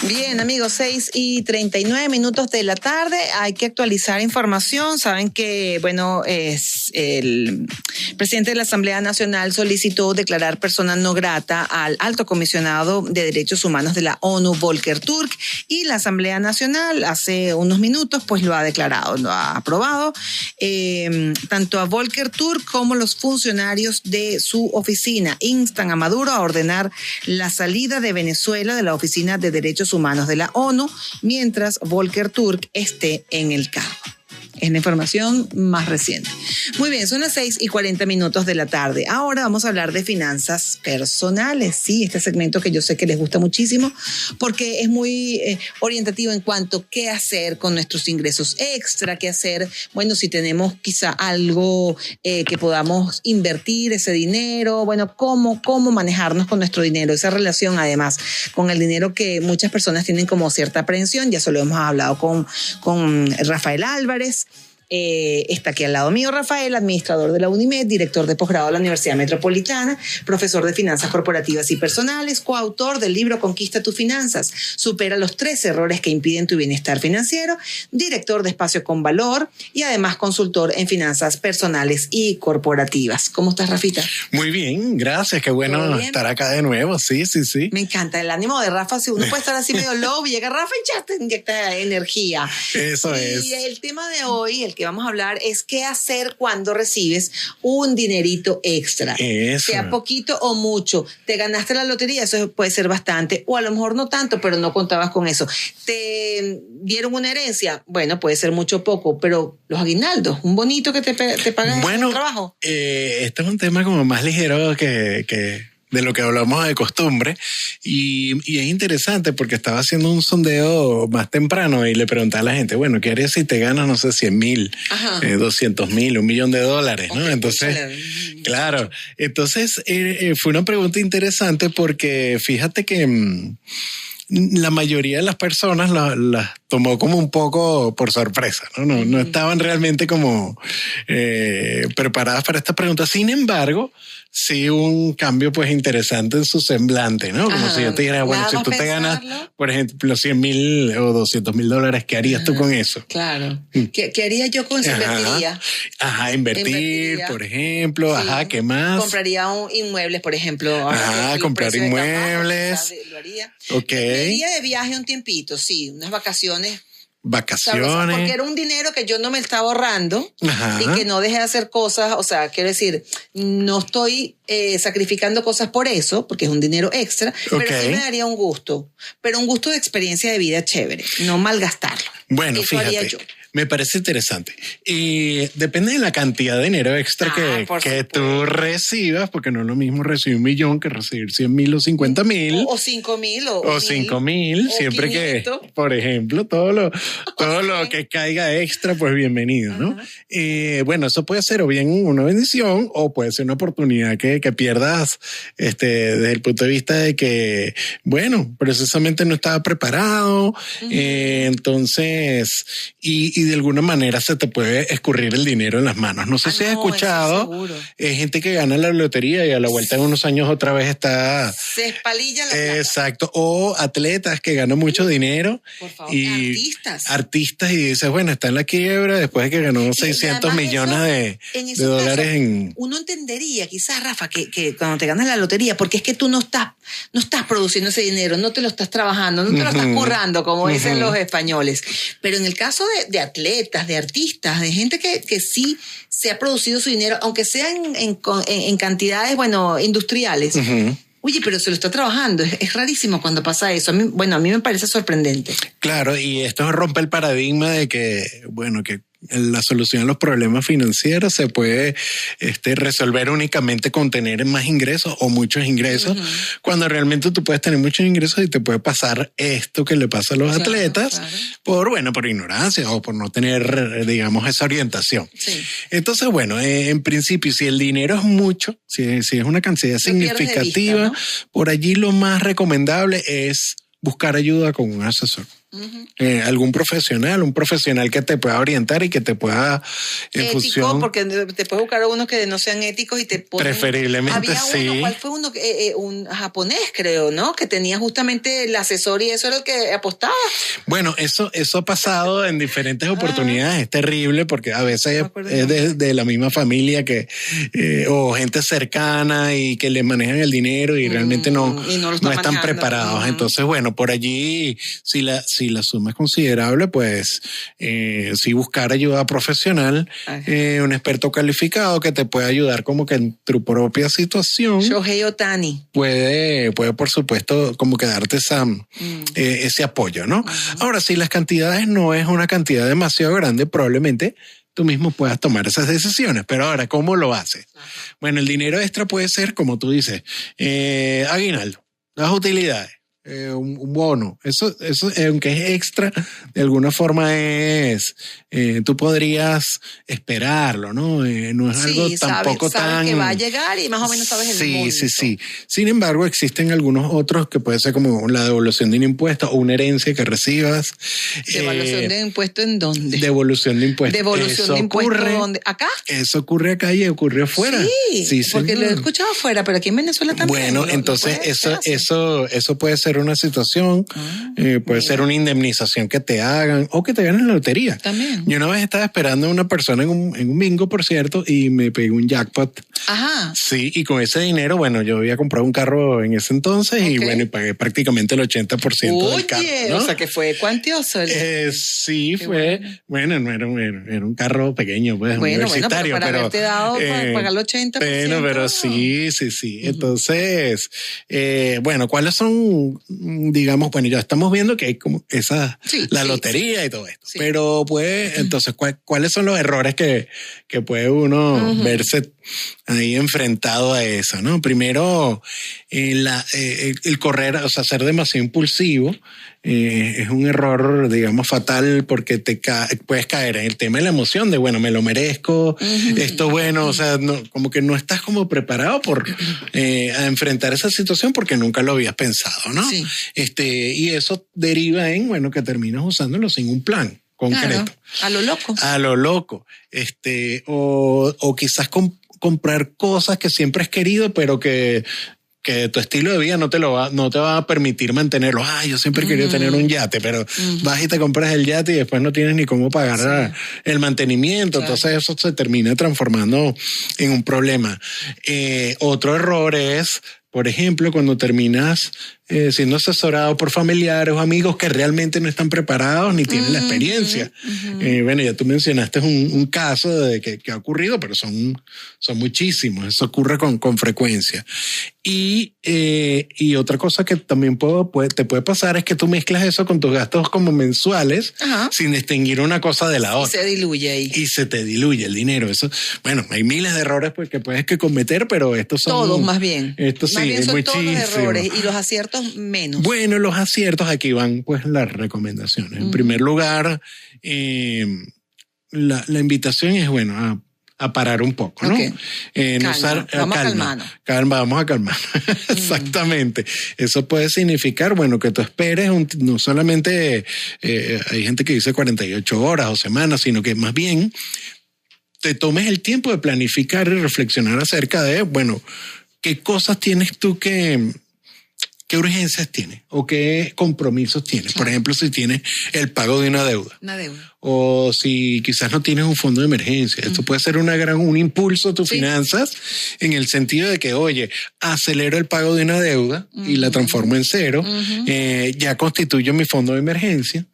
Bien, amigos, 6:39 de la tarde. Hay que actualizar información. Saben que, bueno, el presidente de la Asamblea Nacional solicitó declarar persona no grata al alto comisionado de Derechos Humanos de la ONU, Volker Turk, y la Asamblea Nacional hace unos minutos pues lo ha declarado, lo ha aprobado. Tanto a Volker Turk como los funcionarios de su oficina instan a Maduro a ordenar la salida de Venezuela de la Oficina de Derechos Humanos de la ONU mientras Volker Turk esté en el cargo. Es la información más reciente. Muy bien, son las 6:40 de la tarde. Ahora vamos a hablar de finanzas personales. Sí, este segmento que yo sé que les gusta muchísimo porque es muy orientativo en cuanto a qué hacer con nuestros ingresos extra, qué hacer, bueno, si tenemos quizá algo que podamos invertir ese dinero, bueno, cómo manejarnos con nuestro dinero, esa relación además con el dinero que muchas personas tienen como cierta aprehensión. Ya eso lo hemos hablado con Rafael Álvarez. Está aquí al lado mío Rafael, administrador de la UNIMED, director de posgrado de la Universidad Metropolitana, profesor de finanzas corporativas y personales, coautor del libro Conquista tus finanzas, supera los 3 errores que impiden tu bienestar financiero, director de Espacio con Valor y además consultor en finanzas personales y corporativas. ¿Cómo estás, Rafita? Muy bien, gracias, qué bueno estar acá de nuevo, sí. Me encanta el ánimo de Rafa, si uno puede estar así medio low, llega Rafa y ya te inyecta energía. Eso es. Y el tema de hoy, el que vamos a hablar es qué hacer cuando recibes un dinerito extra. Eso. Sea poquito o mucho. Te ganaste la lotería, eso puede ser bastante, o a lo mejor no tanto, pero no contabas con eso. Te dieron una herencia, bueno, puede ser mucho o poco, pero los aguinaldos, un bonito que te pagan en el trabajo. Este es un tema como más ligero que de lo que hablamos de costumbre y es interesante porque estaba haciendo un sondeo más temprano y le preguntaba a la gente, bueno, ¿qué harías si te ganas, no sé, 100,000, 200,000, $1 millón, ¿no? Entonces, claro, entonces fue una pregunta interesante porque fíjate que la mayoría de las personas las tomó como un poco por sorpresa, ¿no? No estaban realmente como preparadas para esta pregunta. Sin embargo, sí un cambio pues interesante en su semblante, ¿no? Como si yo te dijera, bueno, si tú te ganas, por ejemplo, 100,000 o 200,000 dólares, ¿qué harías tú con eso? Claro. ¿Qué haría yo con eso? Invertiría. Invertir, por ejemplo. Sí. ¿Qué más? Compraría inmuebles, por ejemplo. Comprar inmuebles. Lo haría. Ok. Me iría de viaje un tiempito, sí, unas vacaciones. Vacaciones. Porque era un dinero que yo no me estaba ahorrando y que no dejé de hacer cosas, o sea, quiero decir, no estoy sacrificando cosas por eso, porque es un dinero extra, pero sí me daría un gusto, pero un gusto de experiencia de vida chévere, no malgastarlo. Bueno, eso haría yo. Me parece interesante. Y depende de la cantidad de dinero extra que tú recibas, porque no es lo mismo recibir 1 millón que recibir 100,000 o 50,000. O 5,000 o 5,000, siempre 500. Que, por ejemplo, todo lo que caiga extra, pues bienvenido, ¿no? Bueno, eso puede ser o bien una bendición o puede ser una oportunidad que pierdas desde el punto de vista de que, bueno, precisamente no estaba preparado, entonces, y de alguna manera se te puede escurrir el dinero en las manos. No sé si has escuchado gente que gana la lotería y a la vuelta de unos años otra vez está... Se espalilla la plata. Exacto. O atletas que ganan mucho dinero. Por favor, y artistas y dices, bueno, está en la quiebra después de que ganó 600 millones de dólares. Uno entendería quizás, Rafa, que cuando te ganas la lotería, porque es que tú no estás produciendo ese dinero, no te lo estás trabajando, no te lo estás currando, como dicen los españoles. Pero en el caso de atletas, de artistas, de gente que sí se ha producido su dinero, aunque sea en cantidades, bueno, industriales. Oye, pero se lo está trabajando. Es rarísimo cuando pasa eso. A mí me parece sorprendente. Claro, y esto rompe el paradigma de que, bueno, que la solución a los problemas financieros se puede resolver únicamente con tener más ingresos o muchos ingresos, cuando realmente tú puedes tener muchos ingresos y te puede pasar esto que le pasa a los atletas por ignorancia o por no tener, digamos, esa orientación. Sí. Entonces, bueno, en principio, si el dinero es mucho, si es una cantidad significativa, vista, ¿no? Por allí lo más recomendable es buscar ayuda con un asesor. Algún profesional, un profesional que te pueda orientar y que te pueda ético, porque te puedes buscar a unos que no sean éticos y te ponen... Preferiblemente había uno, ¿cuál fue uno? Un japonés, creo, ¿no? Que tenía justamente el asesor y eso era el que apostaba. Bueno, eso ha pasado en diferentes oportunidades. Es terrible porque a veces es de la misma familia que o gente cercana y que le manejan el dinero y realmente no están preparados. Entonces, bueno, por allí, si la suma es considerable, pues sí buscar ayuda profesional, un experto calificado que te pueda ayudar como que en tu propia situación. Shohei Ohtani. Puede por supuesto como que darte ese apoyo, ¿no? Ahora, si las cantidades no es una cantidad demasiado grande, probablemente tú mismo puedas tomar esas decisiones. Pero ahora, ¿cómo lo haces? Bueno, el dinero extra puede ser, como tú dices, aguinaldo, las utilidades. Un bono, eso aunque es extra, de alguna forma tú podrías esperarlo, ¿no? No es algo tampoco sabes que va a llegar y más o menos sabes el monto. Sí. Sin embargo, existen algunos otros que puede ser como la devolución de un impuesto o una herencia que recibas. ¿Devolución de impuesto en dónde? Devolución de impuesto. ¿Devolución de impuesto dónde? ¿Acá? Eso ocurre acá y ocurre afuera. Sí, porque lo he escuchado afuera, pero aquí en Venezuela también. Bueno, entonces eso puede ser una situación, puede ser una indemnización que te hagan o que te ganen la lotería. También. Yo una vez estaba esperando a una persona en un bingo, por cierto, y me pegué un jackpot. Ajá. Sí, y con ese dinero, bueno, yo había comprado un carro en ese entonces y bueno, y pagué prácticamente el 80% del carro, ¿no? O sea que fue cuantioso. Sí, fue, bueno, no era un carro pequeño, pues, universitario, pero para haberte dado para pagar el 80%. Pero sí. Entonces, bueno, ¿cuáles son, digamos, bueno, ya estamos viendo que hay como la lotería y todo esto, pero pues, entonces, ¿cuáles son los errores que puede uno verse ahí enfrentado a eso, ¿no? Primero, el correr, o sea, ser demasiado impulsivo, es un error, digamos, fatal porque puedes caer en el tema de la emoción de, bueno, me lo merezco, esto bueno, o sea, como que no estás como preparado a enfrentar esa situación porque nunca lo habías pensado, ¿no? Sí. Y eso deriva en, bueno, que terminas usándolo sin un plan concreto. Claro, a lo loco. A lo loco. O quizás comprar cosas que siempre has querido, pero que tu estilo de vida no te va a permitir mantenerlo. Yo siempre he querido tener un yate, pero vas y te compras el yate y después no tienes ni cómo pagar el mantenimiento. Claro. Entonces eso se termina transformando en un problema. Otro error es, por ejemplo, cuando terminas siendo asesorado por familiares o amigos que realmente no están preparados ni tienen la experiencia. Bueno, ya tú mencionaste un caso de que ha ocurrido, pero son muchísimos. Eso ocurre con frecuencia. Y otra cosa que también te puede pasar es que tú mezclas eso con tus gastos como mensuales sin distinguir una cosa de la otra. Y se diluye ahí. Y se te diluye el dinero. Eso, bueno, hay miles de errores que puedes cometer, pero estos son... Todos, más bien. Estos sí, es muchísimo. Todos los errores y los aciertos menos. Bueno, los aciertos, aquí van pues las recomendaciones. En primer lugar, la invitación es, bueno, a parar un poco, ¿no? Okay. Vamos a calmar. Exactamente. Eso puede significar, bueno, que tú esperes no solamente hay gente que dice 48 horas o semanas, sino que más bien te tomes el tiempo de planificar y reflexionar acerca de, bueno, qué cosas tienes tú ¿qué urgencias tienes o qué compromisos tienes? Por ejemplo, si tienes el pago de una deuda. O si quizás no tienes un fondo de emergencia. Esto puede ser un impulso a tus finanzas en el sentido de que, oye, acelero el pago de una deuda y la transformo en cero. Ya constituyo mi fondo de emergencia.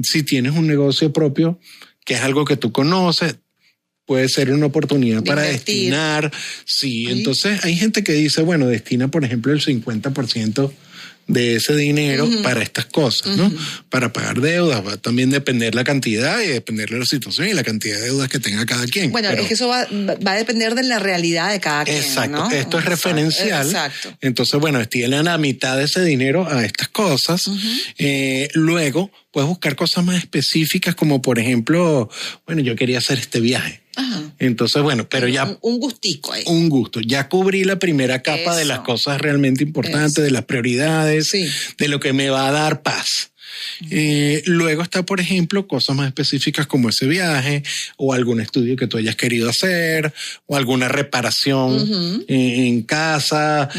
Si tienes un negocio propio, que es algo que tú conoces, puede ser una oportunidad para destinar. Sí, entonces hay gente que dice, bueno, destina, por ejemplo, el 50% de ese dinero para estas cosas, ¿no? Para pagar deudas. Va a también depender la cantidad y depender de la situación y la cantidad de deudas que tenga cada quien. Bueno, es que eso va a depender de la realidad de cada quien, exacto, ¿no? Esto es referencial. Exacto. Entonces, bueno, destinen la mitad de ese dinero a estas cosas. Luego, puedes buscar cosas más específicas como, por ejemplo, bueno, yo quería hacer este viaje. Entonces, bueno, pero ya... Un gustico ahí. Un gusto. Ya cubrí la primera capa de las cosas realmente importantes, de las prioridades, de lo que me va a dar paz. Luego está, por ejemplo, cosas más específicas como ese viaje o algún estudio que tú hayas querido hacer o alguna reparación en casa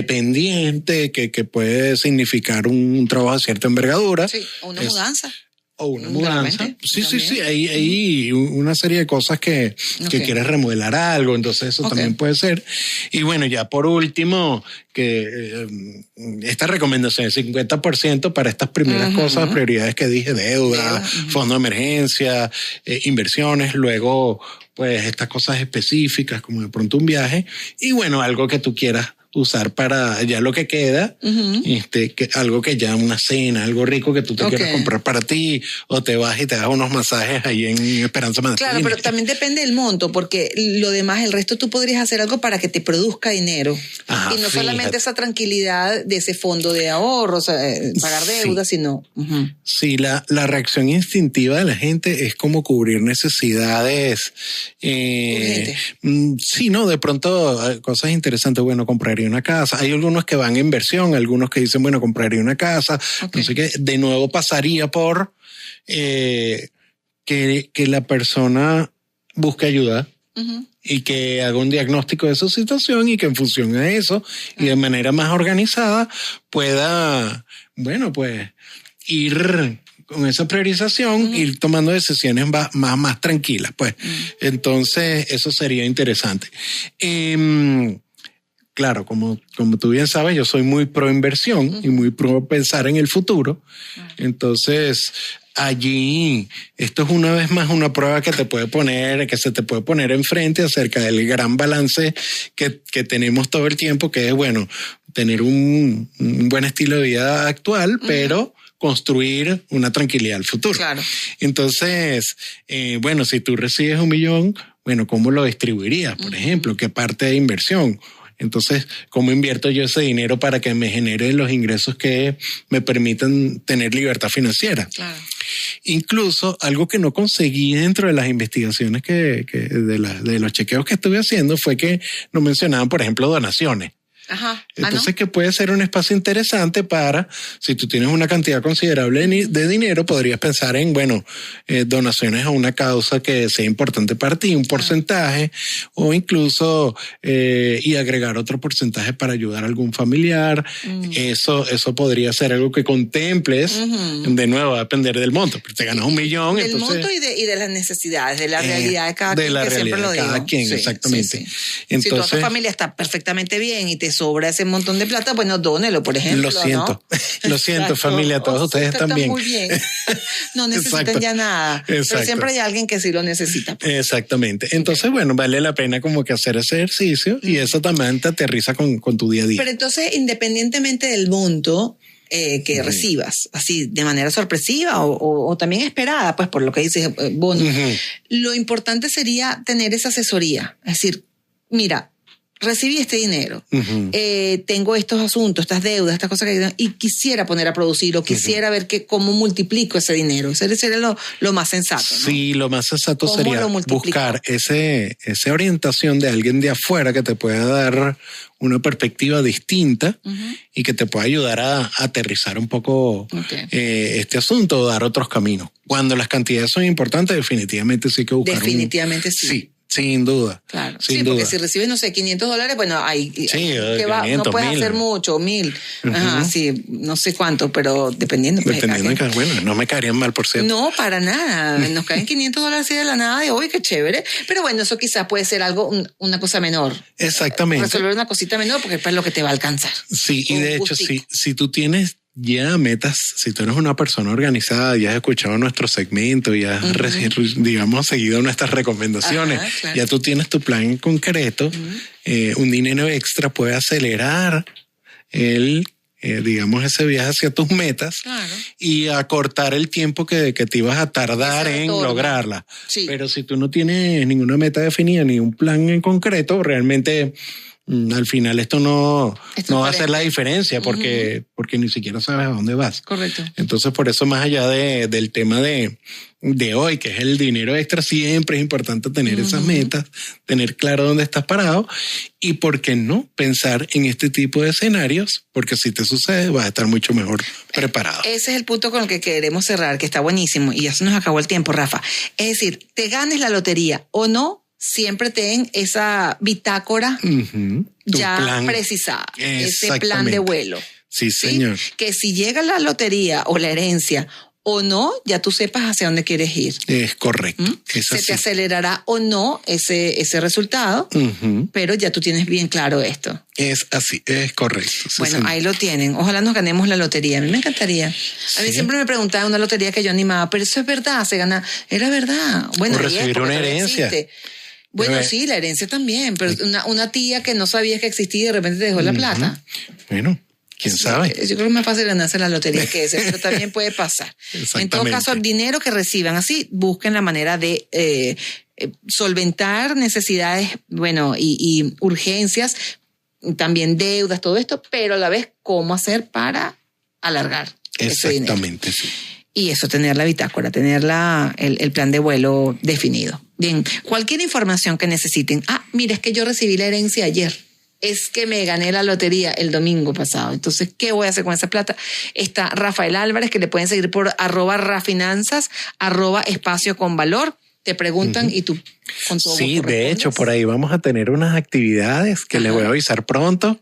pendiente que puede significar un trabajo de cierta envergadura. Sí, o una mudanza. O una mudanza. Sí. Hay una serie de cosas que quieres remodelar algo, entonces eso también puede ser. Y bueno, ya por último, que esta recomendación es 50% para estas primeras cosas, prioridades que dije, deuda, fondo de emergencia, inversiones, luego pues estas cosas específicas como de pronto un viaje y bueno, algo que tú quieras usar para ya lo que queda, algo que ya una cena, algo rico que tú te quieras comprar para ti, o te vas y te das unos masajes ahí en Esperanza Martínez. Claro, pero también depende del monto, porque lo demás, el resto tú podrías hacer algo para que te produzca dinero. Y no solamente esa tranquilidad de ese fondo de ahorros, pagar deudas, sino... Sí, la reacción instintiva de la gente es como cubrir necesidades. Sí, no, de pronto cosas interesantes, bueno, compraría una casa. Hay algunos que van en inversión, algunos que dicen, bueno, compraría una casa. No sé qué. De nuevo pasaría por que la persona busque ayuda y que haga un diagnóstico de su situación y que en función a eso y de manera más organizada pueda, bueno, pues ir con esa priorización, ir tomando decisiones más tranquilas, pues. Entonces, eso sería interesante. Claro, como tú bien sabes, yo soy muy pro inversión y muy pro pensar en el futuro. Entonces, allí, esto es una vez más una prueba que se te puede poner enfrente acerca del gran balance que tenemos todo el tiempo, que es, bueno, tener un buen estilo de vida actual, pero construir una tranquilidad al futuro. Claro. Entonces, bueno, si tú recibes $1 millón, bueno, ¿cómo lo distribuirías? Por ejemplo, ¿qué parte de inversión? Entonces, ¿cómo invierto yo ese dinero para que me genere los ingresos que me permitan tener libertad financiera? Claro. Incluso algo que no conseguí dentro de las investigaciones de los chequeos que estuve haciendo fue que no mencionaban, por ejemplo, donaciones. Ajá. Entonces, que puede ser un espacio interesante para, si tú tienes una cantidad considerable de dinero, podrías pensar en, bueno, donaciones a una causa que sea importante para ti, un porcentaje, o incluso y agregar otro porcentaje para ayudar a algún familiar. Eso podría ser algo que contemples. De nuevo, va a depender del monto. Pero te ganas $1 millón. Del entonces, monto y de las necesidades, de la realidad de cada quien, que siempre lo digo. De cada quien, exactamente. Sí. Entonces, si toda tu familia está perfectamente bien y te sobra ese montón de plata, bueno, dónelo, por ejemplo. Lo siento, ¿no? Lo siento, familia, todos ustedes también. Muy bien. No necesitan ya nada. Exacto. Pero siempre hay alguien que sí lo necesita. Pues. Exactamente. Entonces, bueno, vale la pena como que hacer ese ejercicio y eso también te aterriza con tu día a día. Pero entonces, independientemente del monto que recibas, así de manera sorpresiva o también esperada, pues por lo que dices, bono, lo importante sería tener esa asesoría. Es decir, mira, recibí este dinero, tengo estos asuntos, estas deudas, estas cosas y quisiera poner a producir o quisiera ver cómo multiplico ese dinero. Ese sería lo más sensato, ¿no? Sí, lo más sensato sería buscar esa orientación de alguien de afuera que te pueda dar una perspectiva distinta y que te pueda ayudar a aterrizar un poco este asunto o dar otros caminos. Cuando las cantidades son importantes, definitivamente sí hay que buscar Definitivamente sí. Sin duda. Claro. Sin duda. Porque si recibes, no sé, $500, bueno, ahí sí, que va, 500, no puedes 1000. hacer mucho, 1000. Ajá, sí, no sé cuánto, pero dependiendo. Bueno, no me caerían mal, por cierto. No, para nada. Nos caen $500 así de la nada de hoy, qué chévere. Pero bueno, eso quizás puede ser algo, una cosa menor. Exactamente. Resolver una cosita menor porque es lo que te va a alcanzar. Sí, y de hecho, si tú tienes ya metas, si tú eres una persona organizada, ya has escuchado nuestro segmento, ya has, digamos, seguido nuestras recomendaciones, claro. Ya tú tienes tu plan en concreto, un dinero extra puede acelerar digamos, ese viaje hacia tus metas, claro, y acortar el tiempo que te ibas a tardar en lograrla. Sí. Pero si tú no tienes ninguna meta definida ni un plan en concreto, realmente al final esto no va a hacer la aparente. diferencia porque ni siquiera sabes a dónde vas. Correcto. Entonces, por eso, más allá del tema de hoy, que es el dinero extra, siempre es importante tener esas metas, tener claro dónde estás parado y, ¿por qué no?, pensar en este tipo de escenarios, porque si te sucede vas a estar mucho mejor preparado. Ese es el punto con el que queremos cerrar, que está buenísimo, y ya se nos acabó el tiempo, Rafa. Es decir, te ganes la lotería o no, siempre ten esa bitácora Tu ya plan. precisada, ese plan Exactamente. de vuelo. Sí, señor. Que si llega la lotería o la herencia o no, ya tú sepas hacia dónde quieres ir. Es correcto. Es Se así. te acelerará o no ese resultado, pero ya tú tienes bien claro esto. Es así, es correcto. Sí, Bueno, señor. ahí lo tienen. Ojalá nos ganemos la lotería. A mí me encantaría. A mí Sí. siempre me preguntaban una lotería que yo animaba, pero eso es verdad, se gana. Era verdad. Bueno, O y es, recibir porque una todavía herencia. existe. Bueno, Debe- sí, la herencia también, pero una tía que no sabía que existía y de repente te dejó la plata. Bueno, quién sabe. Yo creo que es más fácil ganarse la lotería que ese, pero también puede pasar. En todo Exactamente. caso, el dinero que reciban así, busquen la manera de solventar necesidades, bueno, y urgencias, también deudas, todo esto, pero a la vez cómo hacer para alargar ese dinero. Exactamente, sí. Y eso, tener la bitácora, tener el plan de vuelo definido. Bien, cualquier información que necesiten. Mira, es que yo recibí la herencia ayer. Es que me gané la lotería el domingo pasado. Entonces, ¿qué voy a hacer con esa plata? Está Rafael Álvarez, que le pueden seguir por @rafinanzas, @espacio con valor. Te preguntan y tú con todo Sí, gusto de hecho, respondes. por ahí vamos a tener unas actividades que les Ajá. voy a avisar pronto,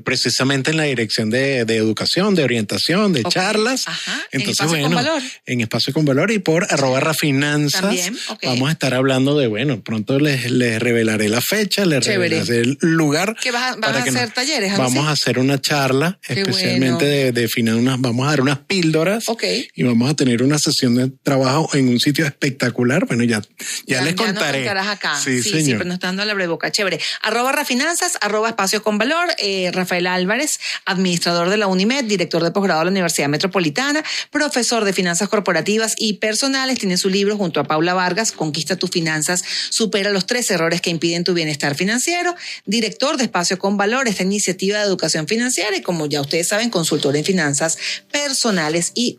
precisamente en la dirección de educación, de orientación, de Ok. charlas. Ajá. En Entonces, Espacio con Valor. en Espacio con Valor y por @rafinanzas. También, ok. Vamos a estar hablando de, pronto les revelaré la fecha, les Chévere. revelaré el lugar. ¿Qué van a para que hacer talleres? ¿Algo Vamos así? a hacer una charla Qué especialmente bueno. de finanzas. Vamos a dar unas píldoras. Ok. Y vamos a tener una sesión de trabajo en un sitio espectacular. Bueno, ya les nos contaré. contarás acá. Sí, Sí, señor. pero nos está dando la breboca. Chévere. @rafinanzas, @espacio con valor. Rafael Álvarez, administrador de la UNIMED, director de posgrado de la Universidad Metropolitana, profesor de finanzas corporativas y personales. Tiene su libro junto a Paula Vargas, Conquista tus finanzas, supera los 3 errores que impiden tu bienestar financiero. Director de Espacio con Valor, esta iniciativa de educación financiera y, como ya ustedes saben, consultor en finanzas personales y